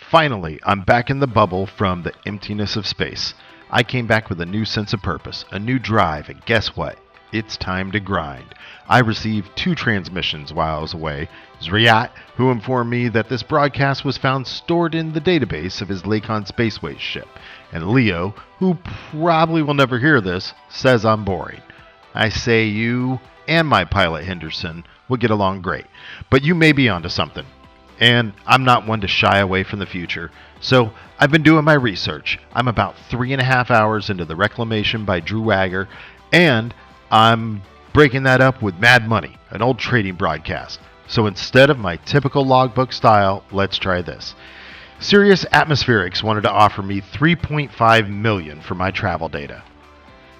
Finally, I'm back in the bubble from the emptiness of space. I came back with a new sense of purpose, a new drive, and guess what? It's time to grind. I received 2 transmissions while I was away. Zriatt, who informed me that this broadcast was found stored in the database of his Lakon Spaceways ship, and Leo, who probably will never hear this, says I'm boring. I say you and my pilot Henderson will get along great, but you may be onto something. And I'm not one to shy away from the future, so I've been doing my research. I'm about 3.5 hours into the Reclamation by Drew Wagar, and I'm breaking that up with Mad Money, an old trading broadcast. So instead of my typical logbook style, let's try this. Sirius Atmospherics wanted to offer me $3.5 million for my travel data.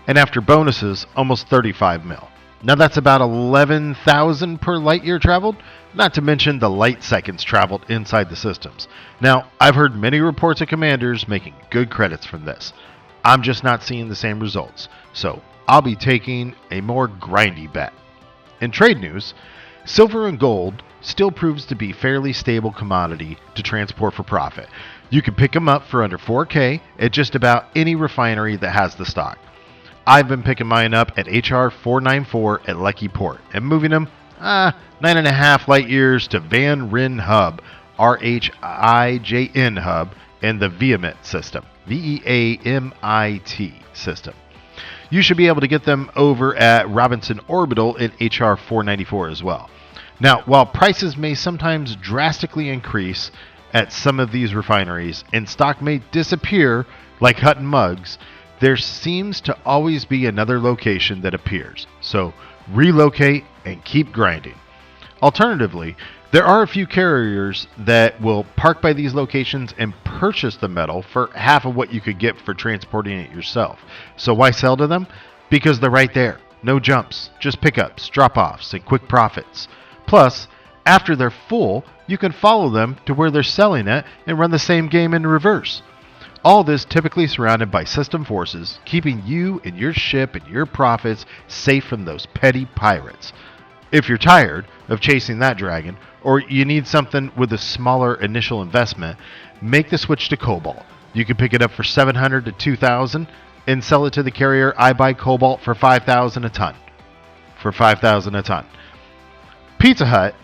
And after bonuses, almost $35 million. Now that's about 11,000 per light year traveled, not to mention the light seconds traveled inside the systems. Now, I've heard many reports of commanders making good credits from this. I'm just not seeing the same results, so I'll be taking a more grindy bet. In trade news, silver and gold still proves to be fairly stable commodity to transport for profit. You can pick them up for under 4K at just about any refinery that has the stock. I've been picking mine up at HR 494 at Lucky Port and moving them 9.5 light years to Van Ryn Hub, RHIJN Hub, and the Veamit system, VEAMIT system. You should be able to get them over at Robinson Orbital in HR 494 as well. Now, while prices may sometimes drastically increase at some of these refineries and stock may disappear like Hutton mugs, there seems to always be another location that appears, so relocate and keep grinding. Alternatively, there are a few carriers that will park by these locations and purchase the metal for half of what you could get for transporting it yourself. So why sell to them? Because they're right there. No jumps, just pickups, drop-offs, and quick profits. Plus, after they're full, you can follow them to where they're selling it and run the same game in reverse. All this typically surrounded by system forces, keeping you and your ship and your profits safe from those petty pirates. If you're tired of chasing that dragon, or you need something with a smaller initial investment, make the switch to Cobalt. You can pick it up for $700 to $2,000 and sell it to the carrier I buy Cobalt for $5,000 a ton. Pizza Hut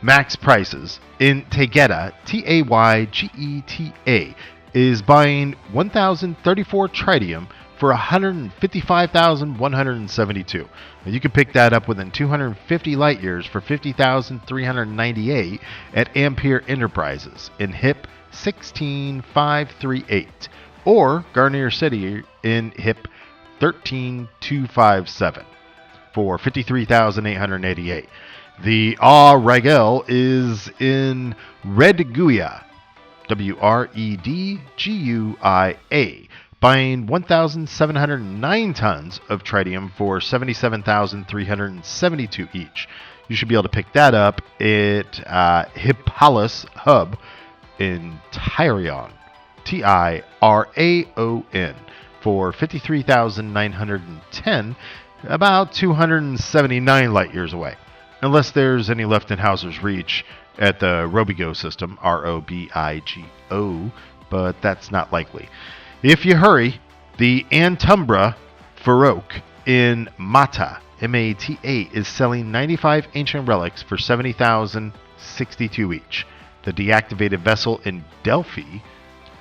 max prices in Taygeta, Taygeta, is buying 1,034 tritium for 155,172. Now you can pick that up within 250 light years for 50,398 at Ampere Enterprises in HIP 16538 or Garnier City in HIP 13257 for 53,888. The Regel is in Redguia, WREDGUIA, buying 1,709 tons of tritium for 77,372 each. You should be able to pick that up at Hippolytus Hub in Tyrion, TIRAON, for 53,910, about 279 light years away. Unless there's any left in Hauser's reach at the Robigo system, ROBIGO, but that's not likely. If you hurry, the Antumbra Farouk in Mata, MATA, is selling 95 ancient relics for 70,062 each. The deactivated vessel in Delphi,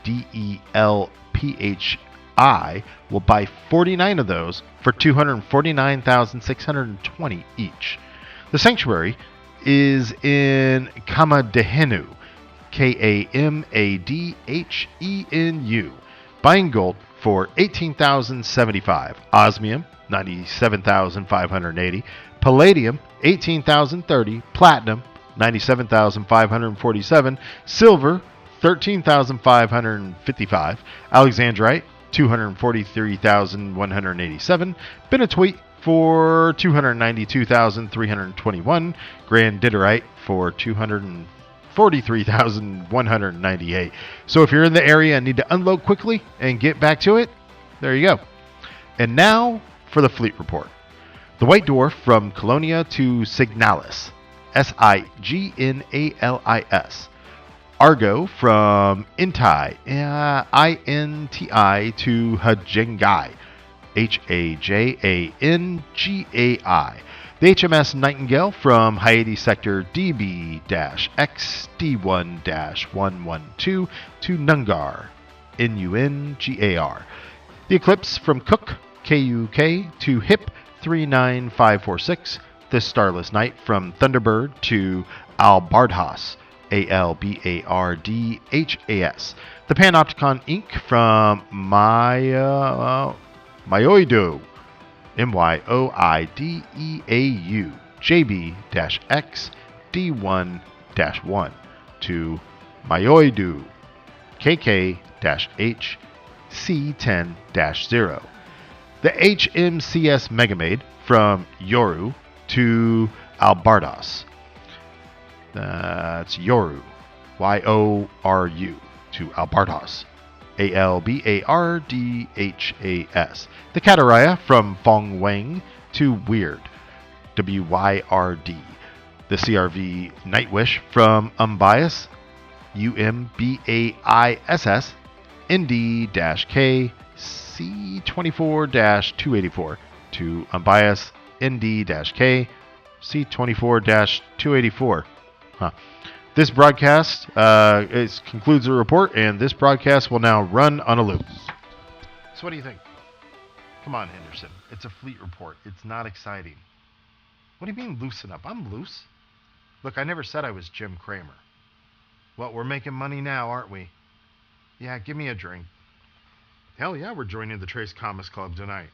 DELPHI, will buy 49 of those for 249,620 each. The Sanctuary is in Kamadhenu, KAMADHENU, buying gold for 18,075, osmium 97,580, palladium 18,030, platinum 97,547, silver 13,555, alexandrite 243,187, benitoite for 292,321, granditerite for 243,198. So if you're in the area and need to unload quickly and get back to it, there you go. And now for the fleet report. The White Dwarf from Colonia to Signalis, SIGNALIS, Argo from Intai, INTI to Hajangai, Hajangai. The HMS Nightingale from Hyades Sector DB-XD1-112 to Nungar, Nungar. The Eclipse from Cook, KUK to HIP 39546. The Starless Night from Thunderbird to Albardhas, Albardhas. The Panopticon Inc. from Myoideau, Myoideau, JB-XD1-1 to Myoideau, KK-H C10-0. The HMCS Megamaid from Yoru to Albardas. That's Yoru, Yoru to Albardas, Albardhas. The Kataraya from Fong Wang to Weird, Wyrd. The CRV Nightwish from Umbias, Umbiass, ND-K C24-284 to Umbias, ND-K C24-284. This broadcast concludes the report, and this broadcast will now run on a loop. So what do you think? Come on, Henderson. It's a fleet report. It's not exciting. What do you mean loosen up? I'm loose. Look, I never said I was Jim Cramer. Well, we're making money now, aren't we? Yeah, give me a drink. Hell yeah, we're joining the Trace Comics Club tonight.